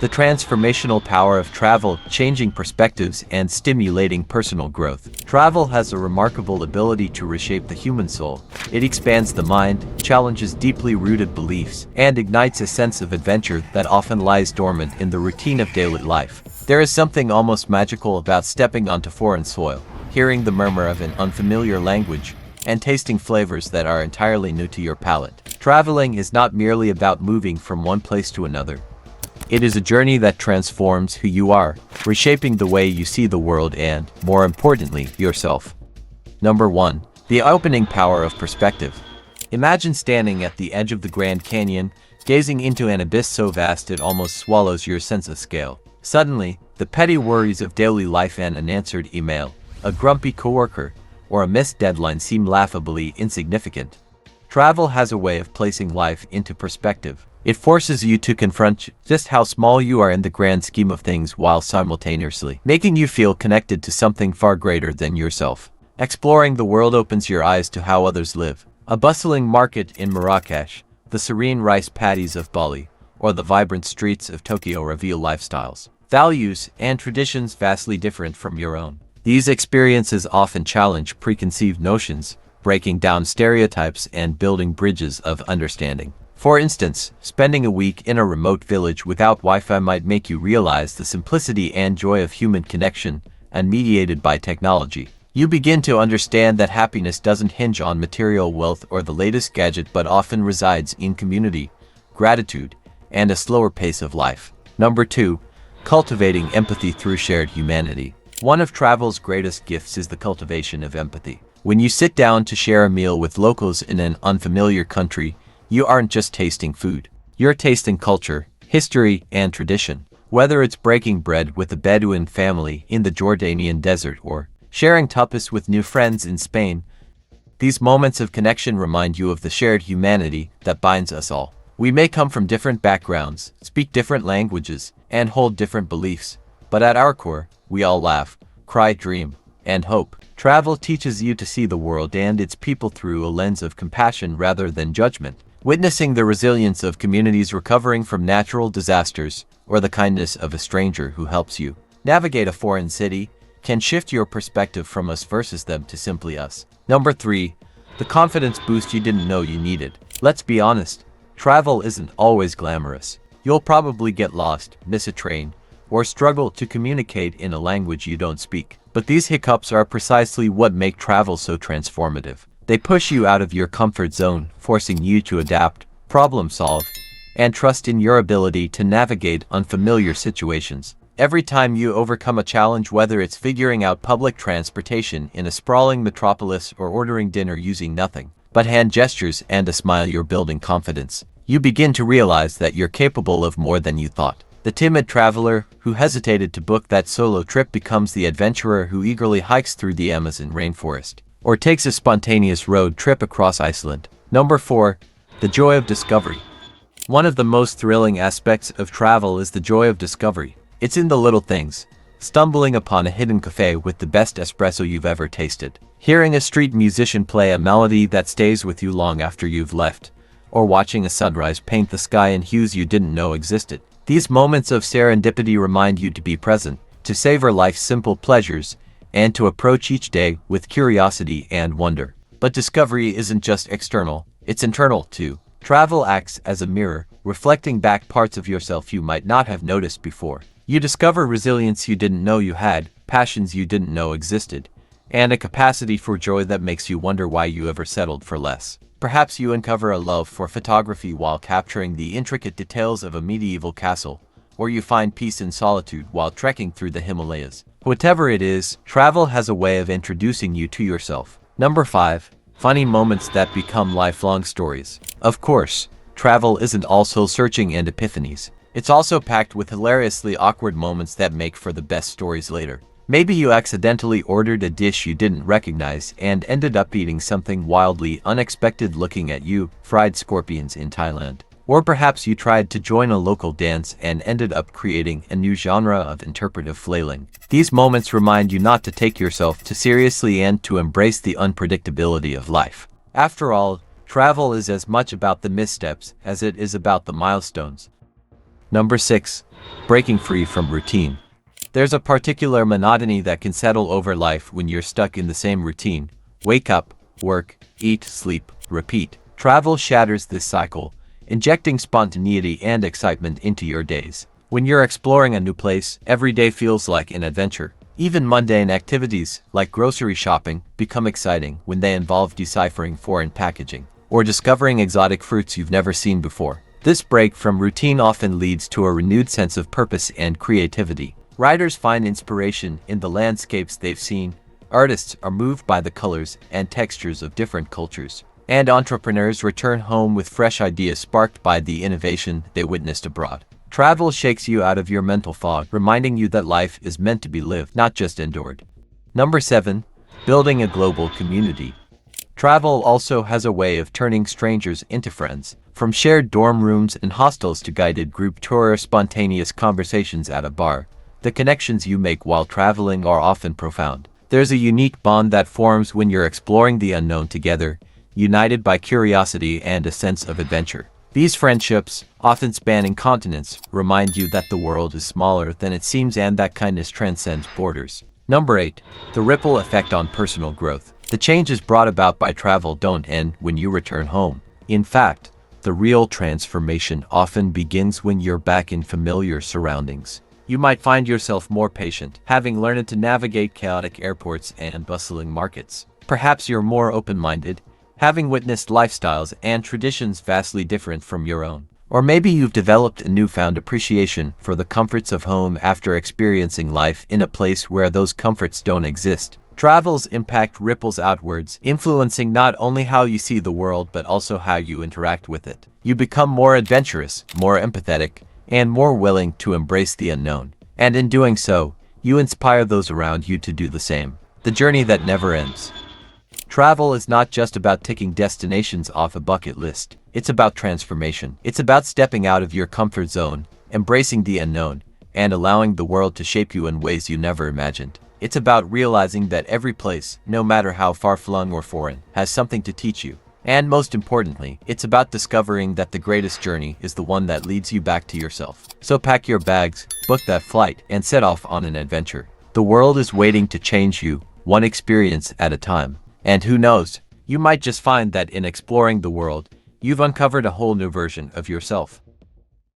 The transformational power of travel, changing perspectives and stimulating personal growth. Travel has a remarkable ability to reshape the human soul. It expands the mind, challenges deeply rooted beliefs, and ignites a sense of adventure that often lies dormant in the routine of daily life. There is something almost magical about stepping onto foreign soil, hearing the murmur of an unfamiliar language, and tasting flavors that are entirely new to your palate. Traveling is not merely about moving from one place to another. It is a journey that transforms who you are, reshaping the way you see the world and, more importantly, yourself. Number 1. The opening power of perspective. Imagine standing at the edge of the Grand Canyon, gazing into an abyss so vast it almost swallows your sense of scale. Suddenly, the petty worries of daily life, an unanswered email, a grumpy coworker, or a missed deadline seem laughably insignificant. Travel has a way of placing life into perspective. It forces you to confront just how small you are in the grand scheme of things while simultaneously making you feel connected to something far greater than yourself. Exploring the world opens your eyes to how others live. A bustling market in Marrakesh, the serene rice paddies of Bali, or the vibrant streets of Tokyo reveal lifestyles, values, and traditions vastly different from your own. These experiences often challenge preconceived notions, breaking down stereotypes and building bridges of understanding. For instance, spending a week in a remote village without Wi-Fi might make you realize the simplicity and joy of human connection, unmediated by technology. You begin to understand that happiness doesn't hinge on material wealth or the latest gadget, but often resides in community, gratitude, and a slower pace of life. Number 2. Cultivating empathy through shared humanity. One of travel's greatest gifts is the cultivation of empathy. When you sit down to share a meal with locals in an unfamiliar country, you aren't just tasting food. You're tasting culture, history, and tradition. Whether it's breaking bread with a Bedouin family in the Jordanian desert or sharing tapas with new friends in Spain, these moments of connection remind you of the shared humanity that binds us all. We may come from different backgrounds, speak different languages, and hold different beliefs, but at our core, we all laugh, cry, dream, and hope. Travel teaches you to see the world and its people through a lens of compassion rather than judgment. Witnessing the resilience of communities recovering from natural disasters, or the kindness of a stranger who helps you navigate a foreign city, can shift your perspective from us versus them to simply us. Number 3. The confidence boost you didn't know you needed. Let's be honest, travel isn't always glamorous. You'll probably get lost, miss a train, or struggle to communicate in a language you don't speak. But these hiccups are precisely what make travel so transformative. They push you out of your comfort zone, forcing you to adapt, problem solve, and trust in your ability to navigate unfamiliar situations. Every time you overcome a challenge, whether it's figuring out public transportation in a sprawling metropolis or ordering dinner using nothing but hand gestures and a smile, you're building confidence. You begin to realize that you're capable of more than you thought. The timid traveler who hesitated to book that solo trip becomes the adventurer who eagerly hikes through the Amazon rainforest or takes a spontaneous road trip across Iceland. Number 4. The joy of discovery. One of the most thrilling aspects of travel is the joy of discovery. It's in the little things. Stumbling upon a hidden cafe with the best espresso you've ever tasted. Hearing a street musician play a melody that stays with you long after you've left. Or watching a sunrise paint the sky in hues you didn't know existed. These moments of serendipity remind you to be present, to savor life's simple pleasures, and to approach each day with curiosity and wonder. But discovery isn't just external, it's internal too. Travel acts as a mirror, reflecting back parts of yourself you might not have noticed before. You discover resilience you didn't know you had, passions you didn't know existed, and a capacity for joy that makes you wonder why you ever settled for less. Perhaps you uncover a love for photography while capturing the intricate details of a medieval castle, or you find peace in solitude while trekking through the Himalayas. Whatever it is, travel has a way of introducing you to yourself. Number 5. Funny moments that become lifelong stories. Of course, travel isn't all soul-searching and epiphanies. It's also packed with hilariously awkward moments that make for the best stories later. Maybe you accidentally ordered a dish you didn't recognize and ended up eating something wildly unexpected, looking at you, fried scorpions in Thailand. Or perhaps you tried to join a local dance and ended up creating a new genre of interpretive flailing. These moments remind you not to take yourself too seriously and to embrace the unpredictability of life. After all, travel is as much about the missteps as it is about the milestones. Number 6. Breaking free from routine. There's a particular monotony that can settle over life when you're stuck in the same routine. Wake up, work, eat, sleep, repeat. Travel shatters this cycle, injecting spontaneity and excitement into your days. When you're exploring a new place, every day feels like an adventure. Even mundane activities, like grocery shopping, become exciting when they involve deciphering foreign packaging or discovering exotic fruits you've never seen before. This break from routine often leads to a renewed sense of purpose and creativity. Writers find inspiration in the landscapes they've seen, artists are moved by the colors and textures of different cultures, and entrepreneurs return home with fresh ideas sparked by the innovation they witnessed abroad. Travel shakes you out of your mental fog, reminding you that life is meant to be lived, not just endured. Number 7. Building a global community. Travel also has a way of turning strangers into friends. From shared dorm rooms and hostels to guided group tours, spontaneous conversations at a bar, the connections you make while traveling are often profound. There's a unique bond that forms when you're exploring the unknown together, united by curiosity and a sense of adventure. These friendships, often spanning continents, remind you that the world is smaller than it seems and that kindness transcends borders. Number 8. The ripple effect on personal growth. The changes brought about by travel don't end when you return home. In fact, the real transformation often begins when you're back in familiar surroundings. You might find yourself more patient, having learned to navigate chaotic airports and bustling markets. Perhaps you're more open-minded, having witnessed lifestyles and traditions vastly different from your own. Or maybe you've developed a newfound appreciation for the comforts of home after experiencing life in a place where those comforts don't exist. Travel's impact ripples outwards, influencing not only how you see the world but also how you interact with it. You become more adventurous, more empathetic, and more willing to embrace the unknown. And in doing so, you inspire those around you to do the same. The journey that never ends. Travel is not just about ticking destinations off a bucket list. It's about transformation. It's about stepping out of your comfort zone, embracing the unknown, and allowing the world to shape you in ways you never imagined. It's about realizing that every place, no matter how far-flung or foreign, has something to teach you. And most importantly, it's about discovering that the greatest journey is the one that leads you back to yourself. So pack your bags, book that flight, and set off on an adventure. The world is waiting to change you, one experience at a time. And who knows, you might just find that in exploring the world, you've uncovered a whole new version of yourself.